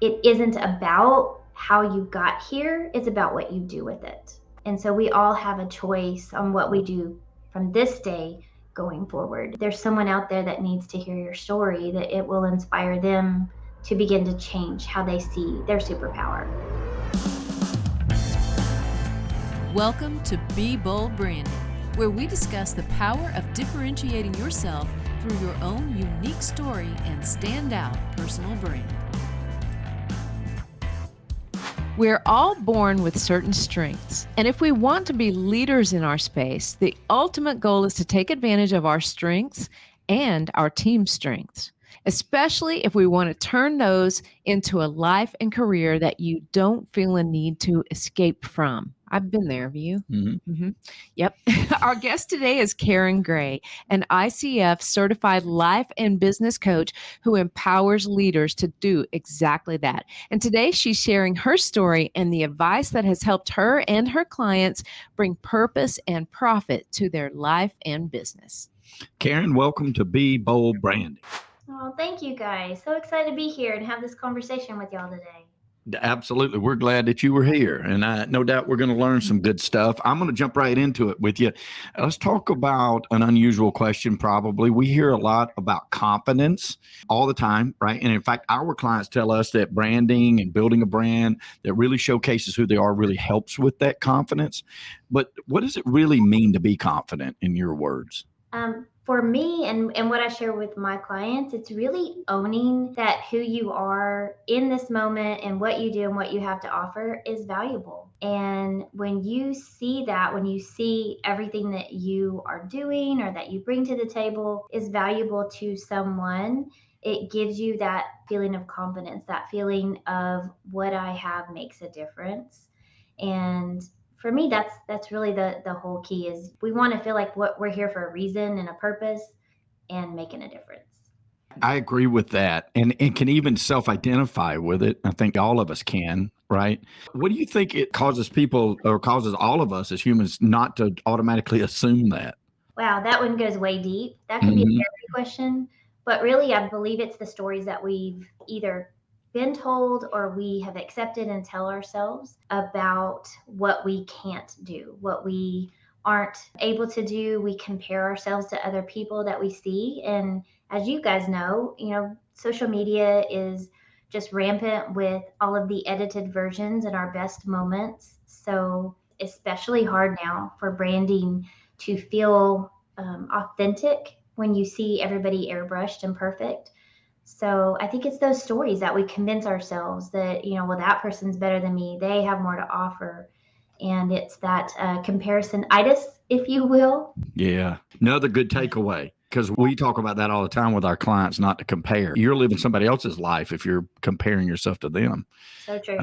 it isn't about how you got here, it's about what you do with it. And so we all have a choice on what we do from this day going forward. There's someone out there that needs to hear your story, that it will inspire them to begin to change how they see their superpower. Welcome to Be Bold Branding, where we discuss the power of differentiating yourself through your own unique story and standout personal brand. We're all born with certain strengths, and if we want to be leaders in our space, the ultimate goal is to take advantage of our strengths and our team's strengths, especially if we want to turn those into a life and career that you don't feel a need to escape from. I've been there, have you? Yep. Our guest today is Karen Gray, an ICF certified life and business coach who empowers leaders to do exactly that. And today she's sharing her story and the advice that has helped her and her clients bring purpose and profit to their life and business. Karen, welcome to Be Bold Branding. Oh, thank you guys. So excited to be here and have this conversation with y'all today. Absolutely. We're glad that you were here. And no doubt we're going to learn some good stuff. I'm going to jump right into it with you. Let's talk about an unusual question, probably. We hear a lot about confidence all the time, right? And in fact, our clients tell us that branding and building a brand that really showcases who they are really helps with that confidence. But what does it really mean to be confident, in your words? For me and what I share with my clients, it's really owning that who you are in this moment and what you do and what you have to offer is valuable. And when you see that, when you see everything that you are doing or that you bring to the table is valuable to someone, it gives you that feeling of confidence, that feeling of what I have makes a difference. And for me, that's really the whole key is we want to feel like what we're here for a reason and a purpose and making a difference. I agree with that, and can even self-identify with it. I think all of us can, right? What do you think it causes people or causes all of us as humans not to automatically assume that? Wow, that one goes way deep. That could be a therapy question, but really I believe it's the stories that we've either been told or we have accepted and tell ourselves about what we can't do, what we aren't able to do. We compare ourselves to other people that we see. And as you guys know, social media is just rampant with all of the edited versions and our best moments. So especially hard now for branding to feel authentic when you see everybody airbrushed and perfect. So I think it's those stories that we convince ourselves that, well, that person's better than me. They have more to offer. And it's that comparison-itis, if you will. Yeah. Another good takeaway, because we talk about that all the time with our clients, not to compare. You're living somebody else's life if you're comparing yourself to them. So true.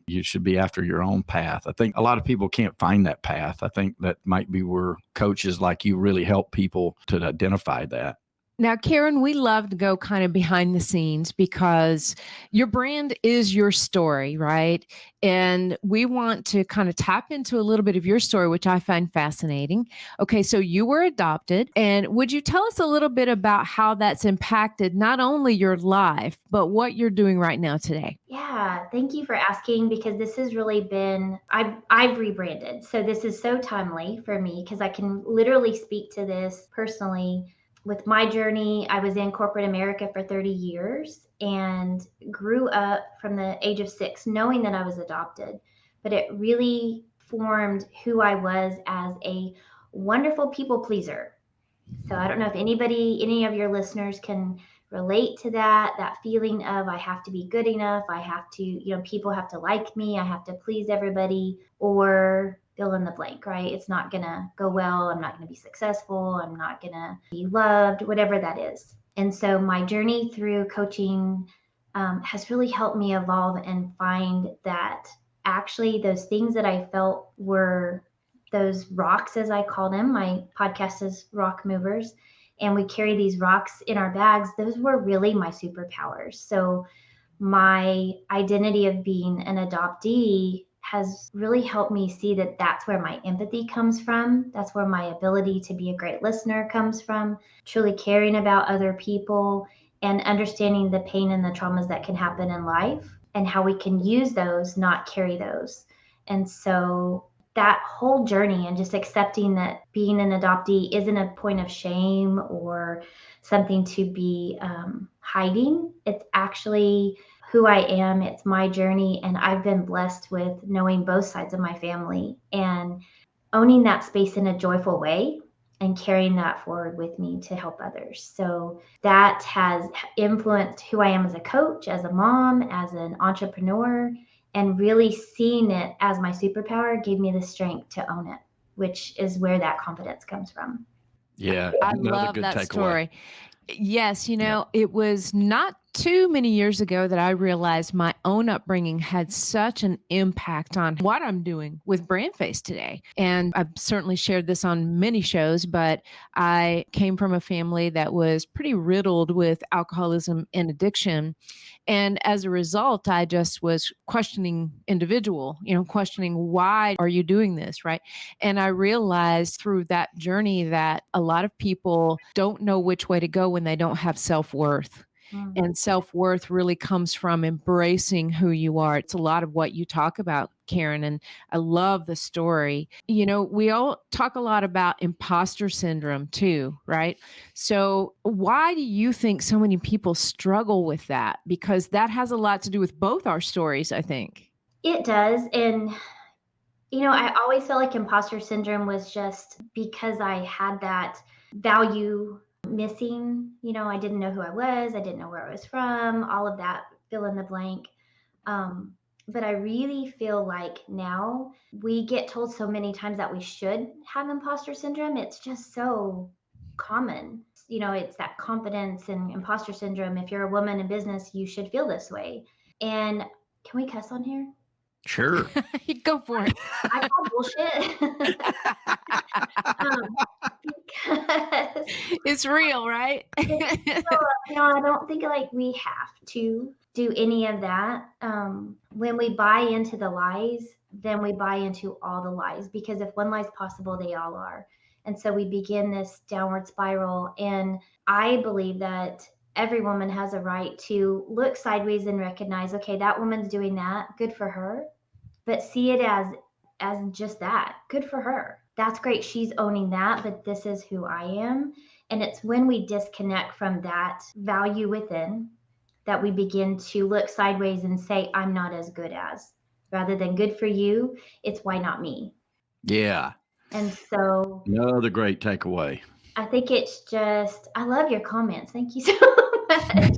You should be after your own path. I think a lot of people can't find that path. I think that might be where coaches like you really help people to identify that. Now, Karen, we love to go kind of behind the scenes because your brand is your story, right? And we want to kind of tap into a little bit of your story, which I find fascinating. Okay, so you were adopted. And would you tell us a little bit about how that's impacted not only your life, but what you're doing right now today? Yeah, thank you for asking because this has really been, I've rebranded. So this is so timely for me because I can literally speak to this personally. With my journey, I was in corporate America for 30 years and grew up from the age of 6 knowing that I was adopted. But it really formed who I was as a wonderful people pleaser. So I don't know if any of your listeners can relate to that feeling of I have to be good enough. I have to, people have to like me. I have to please everybody or fill in the blank, right? It's not going to go well. I'm not going to be successful. I'm not going to be loved, whatever that is. And so my journey through coaching has really helped me evolve and find that actually those things that I felt were those rocks, as I call them. My podcast is Rock Movers, and we carry these rocks in our bags. Those were really my superpowers. So my identity of being an adoptee has really helped me see that that's where my empathy comes from. That's where my ability to be a great listener comes from, truly caring about other people and understanding the pain and the traumas that can happen in life. and how we can use those, not carry those. And so that whole journey and just accepting that being an adoptee isn't a point of shame or something to be hiding. It's actually who I am. It's my journey. And I've been blessed with knowing both sides of my family and owning that space in a joyful way and carrying that forward with me to help others. So that has influenced who I am as a coach, as a mom, as an entrepreneur, and really seeing it as my superpower gave me the strength to own it, which is where that confidence comes from. Yeah, I another love good that takeaway. story. Yes, it was not too many years ago that I realized my own upbringing had such an impact on what I'm doing with BrandFace today. And I've certainly shared this on many shows, but I came from a family that was pretty riddled with alcoholism and addiction. And as a result, I just was questioning questioning why are you doing this, right? And I realized through that journey that a lot of people don't know which way to go when they don't have self-worth. And self-worth really comes from embracing who you are. It's a lot of what you talk about, Karen, and I love the story. We all talk a lot about imposter syndrome too, right? So why do you think so many people struggle with that? Because that has a lot to do with both our stories, I think. It does. And, I always felt like imposter syndrome was just because I had that value missing. I didn't know who I was. I didn't know where I was from, all of that, fill in the blank. But I really feel like now we get told so many times that we should have imposter syndrome. It's just so common. It's that confidence and imposter syndrome. If you're a woman in business, you should feel this way. And can we cuss on here? Sure. Go for it. I call bullshit. Because it's real, right? I don't think like we have to do any of that. When we buy into the lies, then we buy into all the lies, because if one lie is possible, they all are. And so we begin this downward spiral. And I believe that every woman has a right to look sideways and recognize, okay, that woman's doing that, good for her, but see it as just that, good for her. That's great. She's owning that, but this is who I am. And it's when we disconnect from that value within that we begin to look sideways and say, I'm not as good as, rather than good for you. It's why not me? Yeah. And so another great takeaway. I think it's just, I love your comments. Thank you so much.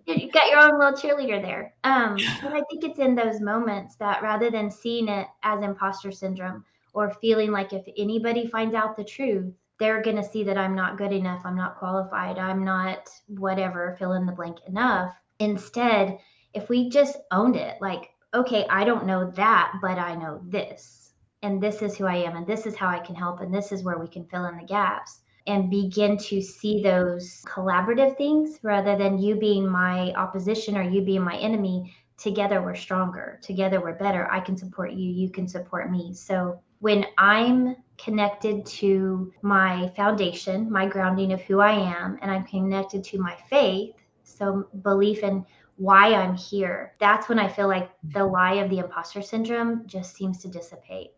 You got your own little cheerleader there. But I think it's in those moments that rather than seeing it as imposter syndrome or feeling like if anybody finds out the truth, they're going to see that I'm not good enough, I'm not qualified, I'm not whatever, fill in the blank enough. Instead, if we just owned it, like, okay, I don't know that, but I know this, and this is who I am, and this is how I can help, and this is where we can fill in the gaps, and begin to see those collaborative things rather than you being my opposition or you being my enemy. Together we're stronger. Together we're better. I can support you. You can support me. So when I'm connected to my foundation, my grounding of who I am, and I'm connected to my faith, so belief in why I'm here, that's when I feel like the lie of the imposter syndrome just seems to dissipate.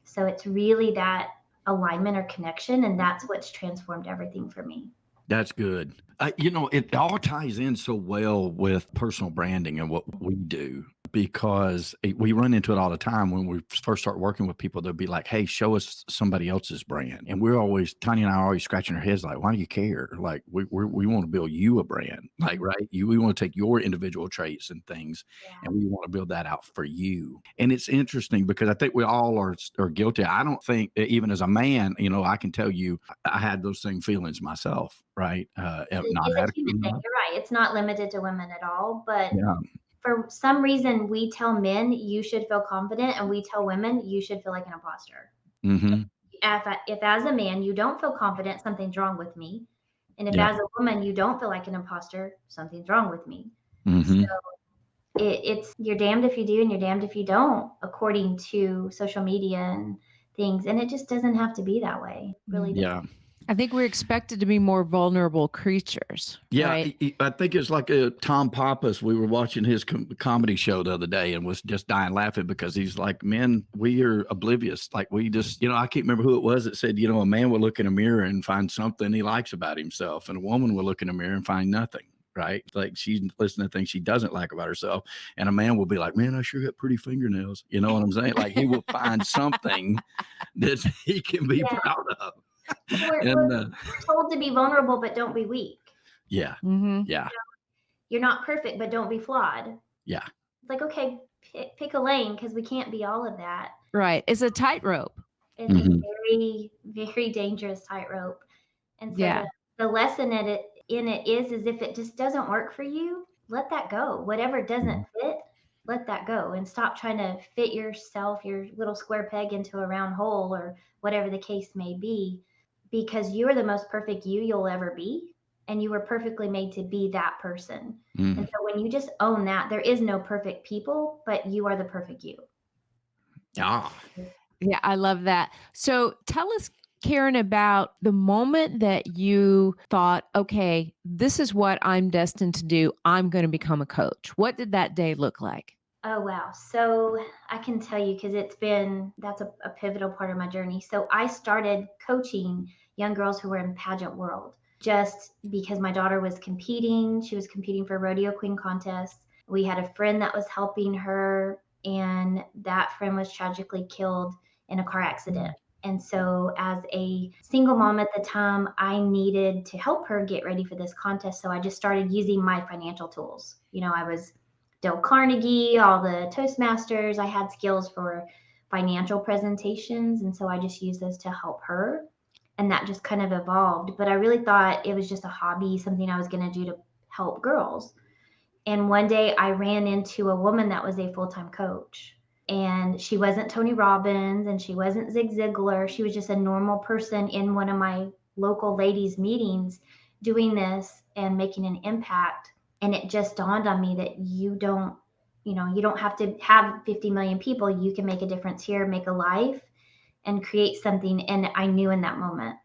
So it's really that alignment or connection, and that's what's transformed everything for me. That's good. It all ties in so well with personal branding and what we do, because we run into it all the time. When we first start working with people, they'll be like, hey, show us somebody else's brand. And Tanya and I are always scratching our heads like, why do you care? Like, we want to build you a brand, like, right? We want to take your individual traits and things, and we want to build that out for you. And it's interesting because I think we all are guilty. I don't think, even as a man, I can tell you, I had those same feelings myself, right? You're right. It's not limited to women at all, but for some reason we tell men you should feel confident, and we tell women you should feel like an imposter. Mm-hmm. If as a man you don't feel confident, something's wrong with me. And if as a woman you don't feel like an imposter, something's wrong with me. Mm-hmm. So it's you're damned if you do and you're damned if you don't, according to social media and things. And it just doesn't have to be that way. Really doesn't. I think we're expected to be more vulnerable creatures, Yeah, right? I think it's like Tom Pappas. We were watching his comedy show the other day and was just dying laughing because he's like, men, we are oblivious. Like we just, I can't remember who it was that said, a man will look in a mirror and find something he likes about himself, and a woman will look in a mirror and find nothing. Right? Like she's listening to things she doesn't like about herself. And a man will be like, man, I sure got pretty fingernails. You know what I'm saying? Like he will find something that he can be Yeah. proud of. We're told to be vulnerable, but don't be weak. Yeah. Mm-hmm. Yeah. You're not perfect, but don't be flawed. Yeah. It's like, okay, pick a lane, because we can't be all of that. Right. It's a tightrope. It's a very, very dangerous tightrope. And so the lesson in it is if it just doesn't work for you, let that go. Whatever doesn't fit, let that go, and stop trying to fit yourself, your little square peg, into a round hole, or whatever the case may be, because you're the most perfect you'll ever be. And you were perfectly made to be that person. And so when you just own that, there is no perfect people, but you are the perfect you. Ah. Yeah, I love that. So tell us, Karen, about the moment that you thought, okay, this is what I'm destined to do. I'm going to become a coach. What did that day look like? Oh, wow. So I can tell you, because that's a pivotal part of my journey. So I started coaching young girls who were in pageant world just because my daughter was competing. She was competing for rodeo queen contests. We had a friend that was helping her, and that friend was tragically killed in a car accident. And so as a single mom at the time, I needed to help her get ready for this contest. So I just started using my financial tools. I was Dale Carnegie, all the Toastmasters. I had skills for financial presentations. And so I just used those to help her. And that just kind of evolved. But I really thought it was just a hobby, something I was going to do to help girls. And one day I ran into a woman that was a full-time coach. And she wasn't Tony Robbins, and she wasn't Zig Ziglar. She was just a normal person in one of my local ladies' meetings doing this and making an impact. And it just dawned on me that you don't have to have 50 million people. You can make a difference here, make a life, and create something. And I knew in that moment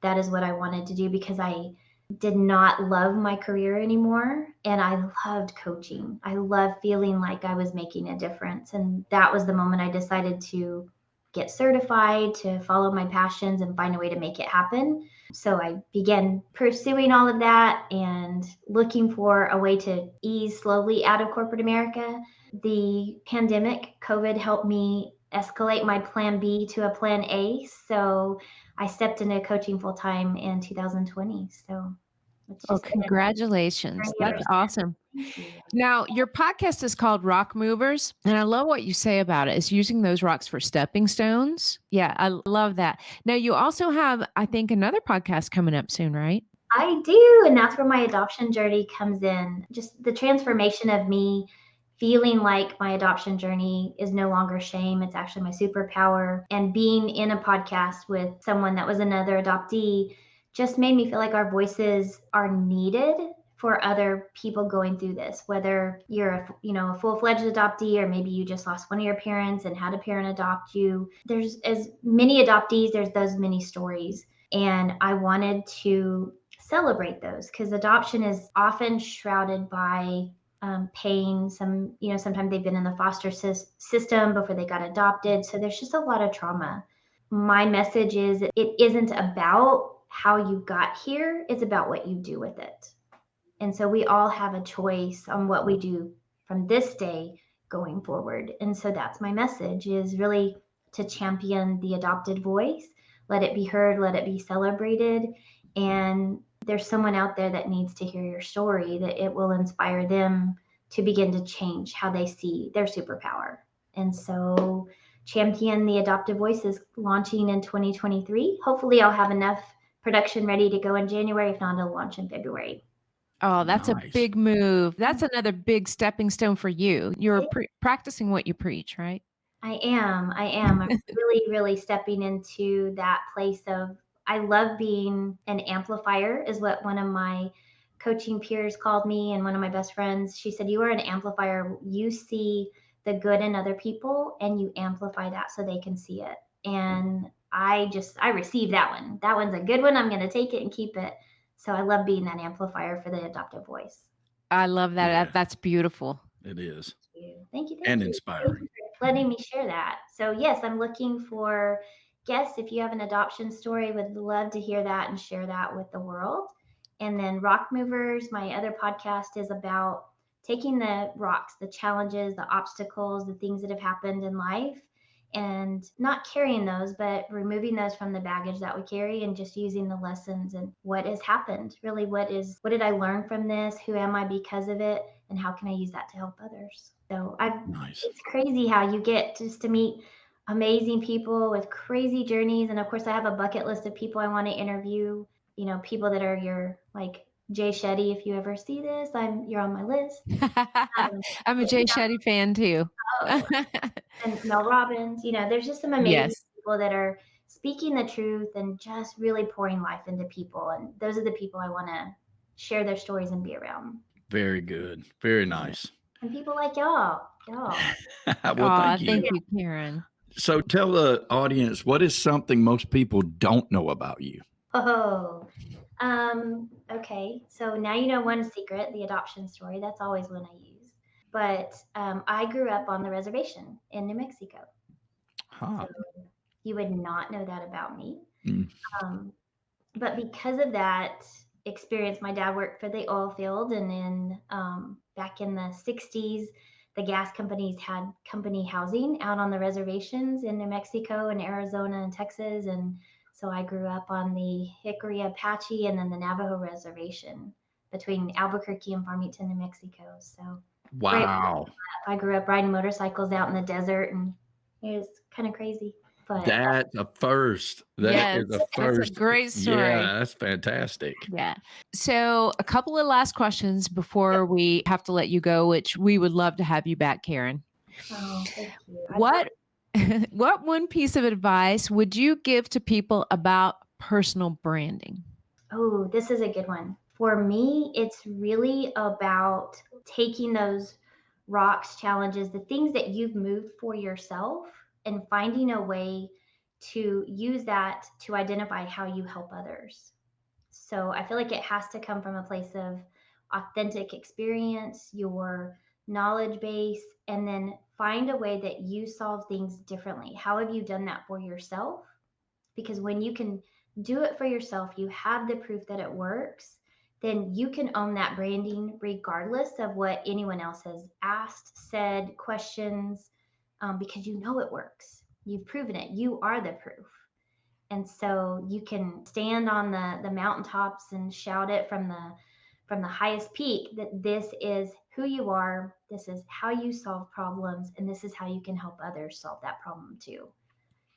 that is what I wanted to do, because I did not love my career anymore. And I loved coaching. I loved feeling like I was making a difference. And that was the moment I decided to get certified, to follow my passions and find a way to make it happen. So I began pursuing all of that and looking for a way to ease slowly out of corporate America. The pandemic, COVID, helped me escalate my plan B to a plan A. So I stepped into coaching full time in 2020. So it's just congratulations. That's awesome. Now, your podcast is called Rock Movers, and I love what you say about it. It's using those rocks for stepping stones. Yeah, I love that. Now, you also have, I think, another podcast coming up soon, right? I do. And that's where my adoption journey comes in. Just the transformation of me feeling like my adoption journey is no longer shame. It's actually my superpower. And being in a podcast with someone that was another adoptee just made me feel like our voices are needed for other people going through this, whether you're a full-fledged adoptee, or maybe you just lost one of your parents and had a parent adopt you. There's as many adoptees, there's those many stories. And I wanted to celebrate those, because adoption is often shrouded by pain. Sometimes they've been in the foster system before they got adopted. So there's just a lot of trauma. My message is, it isn't about how you got here. It's about what you do with it. And so we all have a choice on what we do from this day going forward. And so that's my message, is really to champion the adopted voice. Let it be heard, let it be celebrated. And there's someone out there that needs to hear your story, that it will inspire them to begin to change how they see their superpower. And so Champion the Adoptive Voice is launching in 2023. Hopefully I'll have enough production ready to go in January. If not, it'll launch in February. Oh, that's a big move. That's another big stepping stone for you. You're practicing what you preach, right? I am. I'm really, really stepping into that place of, I love being an amplifier, is what one of my coaching peers called me. And one of my best friends, she said, you are an amplifier. You see the good in other people and you amplify that so they can see it. And I received that one. That one's a good one. I'm going to take it and keep it. So I love being that amplifier for the adoptive voice. I love that. Yeah. That's beautiful. It is. Thank you. And Thank you inspiring. for letting me share that. So yes, I'm looking for guests. If you have an adoption story, would love to hear that and share that with the world. And then Rock Movers, my other podcast, is about taking the rocks, the challenges, the obstacles, the things that have happened in life, and not carrying those, but removing those from the baggage that we carry and just using the lessons and what has happened. Really, what did I learn from this? Who am I because of it? And how can I use that to help others? So Nice. it's crazy how you get just to meet amazing people with crazy journeys. And of course, I have a bucket list of people I want to interview, people that are your, like Jay Shetty. If you ever see this, you're on my list. I'm a Jay Shetty fan too. And Mel Robbins, there's just some amazing Yes. people that are speaking the truth and just really pouring life into people. And those are the people I want to share their stories and be around. Very good. Very nice. And people like y'all. Well, thank you, Karen. So tell the audience, what is something most people don't know about you? Okay. So now you know one secret, the adoption story. That's always one I use. But I grew up on the reservation in New Mexico. Huh. So you would not know that about me. Mm. But because of that experience, my dad worked for the oil field. And then back in the 60s, the gas companies had company housing out on the reservations in New Mexico and Arizona and Texas. And so I grew up on the Hickory Apache and then the Navajo reservation between Albuquerque and Farmington, New Mexico. So wow. I grew up riding motorcycles out in the desert, and it was kind of crazy. But that's a first. That is a first. That's a great story. Yeah, that's fantastic. Yeah. So a couple of last questions before we have to let you go, which we would love to have you back, Karen. Oh, thank you. What one piece of advice would you give to people about personal branding? Oh, this is a good one. For me, it's really about taking those rocks, challenges, the things that you've moved for yourself, and finding a way to use that to identify how you help others. So I feel like it has to come from a place of authentic experience, your knowledge base, and then find a way that you solve things differently. How have you done that for yourself? Because when you can do it for yourself, you have the proof that it works, then you can own that branding regardless of what anyone else has asked, said, questions, because you know it works. You've proven it. You are the proof. And so you can stand on the mountaintops and shout it from the highest peak that this is who you are, this is how you solve problems, and this is how you can help others solve that problem too.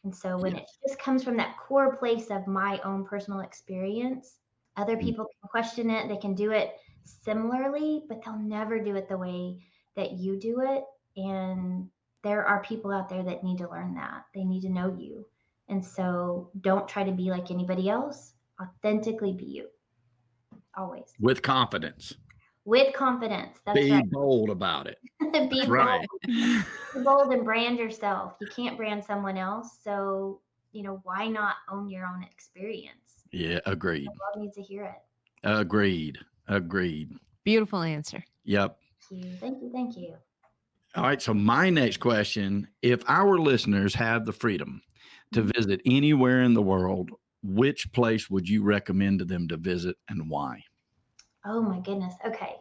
And so when it just comes from that core place of my own personal experience, other people can question it, they can do it similarly, but they'll never do it the way that you do it. And there are people out there that need to learn that. They need to know you. And so don't try to be like anybody else. Authentically be you. Always. With confidence. With confidence. That's be right. bold about it. Be bold. Right. Be bold and brand yourself. You can't brand someone else. So, why not own your own experience? Yeah, agreed. The world needs to hear it. Agreed. Beautiful answer. Yep. Thank you. All right. So my next question, if our listeners have the freedom to visit anywhere in the world, which place would you recommend to them to visit and why? Oh my goodness. Okay.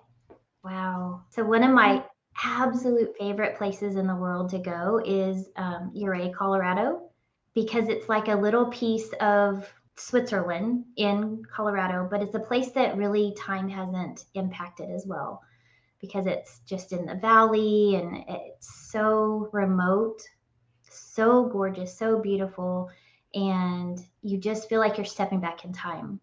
Wow. So one of my absolute favorite places in the world to go is Ouray, Colorado, because it's like a little piece of Switzerland in Colorado, but it's a place that really time hasn't impacted as well because it's just in the valley and it's so remote, so gorgeous, so beautiful, and you just feel like you're stepping back in time.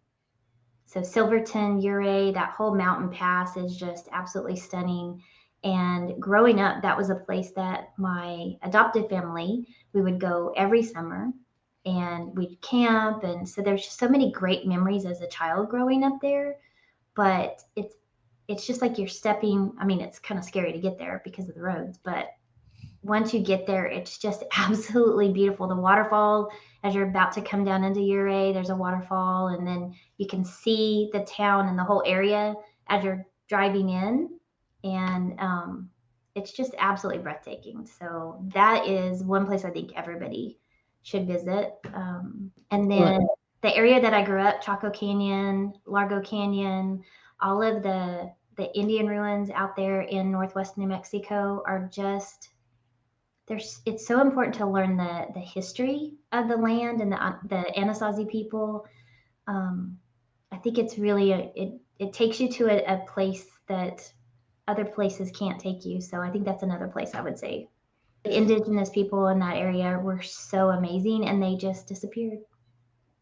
So Silverton, Ouray, that whole mountain pass is just absolutely stunning. And growing up, that was a place that my adopted family, we would go every summer and we'd camp. And so there's just so many great memories as a child growing up there. But it's just like you're stepping, I mean, it's kind of scary to get there because of the roads, but once you get there, it's just absolutely beautiful. The waterfall, as you're about to come down into Ouray, there's a waterfall, and then you can see the town and the whole area as you're driving in. And it's just absolutely breathtaking. So that is one place I think everybody should visit. And then the area that I grew up, Chaco Canyon, Largo Canyon, all of the Indian ruins out there in northwest New Mexico are just, it's so important to learn the history of the land and the Anasazi people. I think it's really it takes you to a place that other places can't take you. So I think that's another place I would say. The indigenous people in that area were so amazing, and they just disappeared.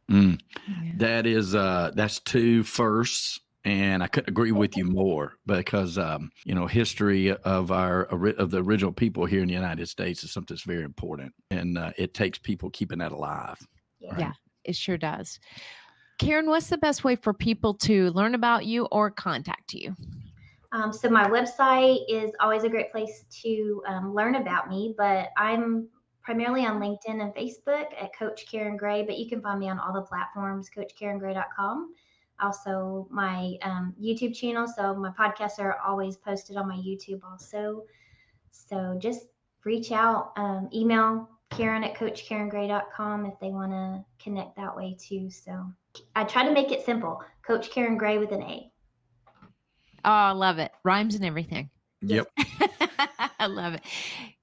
That is that's two firsts. And I couldn't agree with you more, because history of the original people here in the United States is something that's very important, and it takes people keeping that alive. Yeah. Yeah, it sure does. Karen, what's the best way for people to learn about you or contact you? So my website is always a great place to learn about me, but I'm primarily on LinkedIn and Facebook at Coach Karen Gray, but you can find me on all the platforms, CoachKarenGray.com. Also my YouTube channel. So my podcasts are always posted on my YouTube also. So just reach out, email Karen at CoachKarenGray.com if they want to connect that way too. So I try to make it simple. Coach Karen Gray with an A. Oh, I love it. Rhymes and everything. Yep. I love it.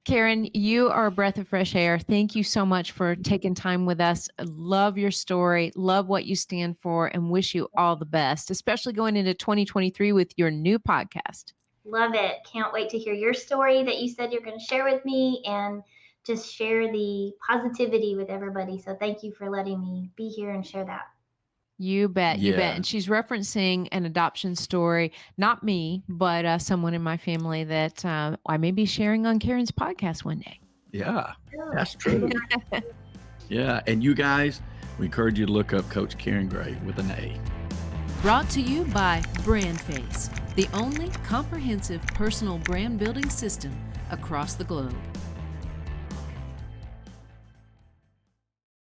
Karen, you are a breath of fresh air. Thank you so much for taking time with us. I love your story, love what you stand for, and wish you all the best, especially going into 2023 with your new podcast. Love it. Can't wait to hear your story that you said you're going to share with me, and just share the positivity with everybody. So thank you for letting me be here and share that. You bet. You bet. And she's referencing an adoption story, not me, but someone in my family that I may be sharing on Karen's podcast one day. Yeah, that's true. Yeah. And you guys, we encourage you to look up Coach Karen Gray with an A. Brought to you by BrandFace, the only comprehensive personal brand building system across the globe.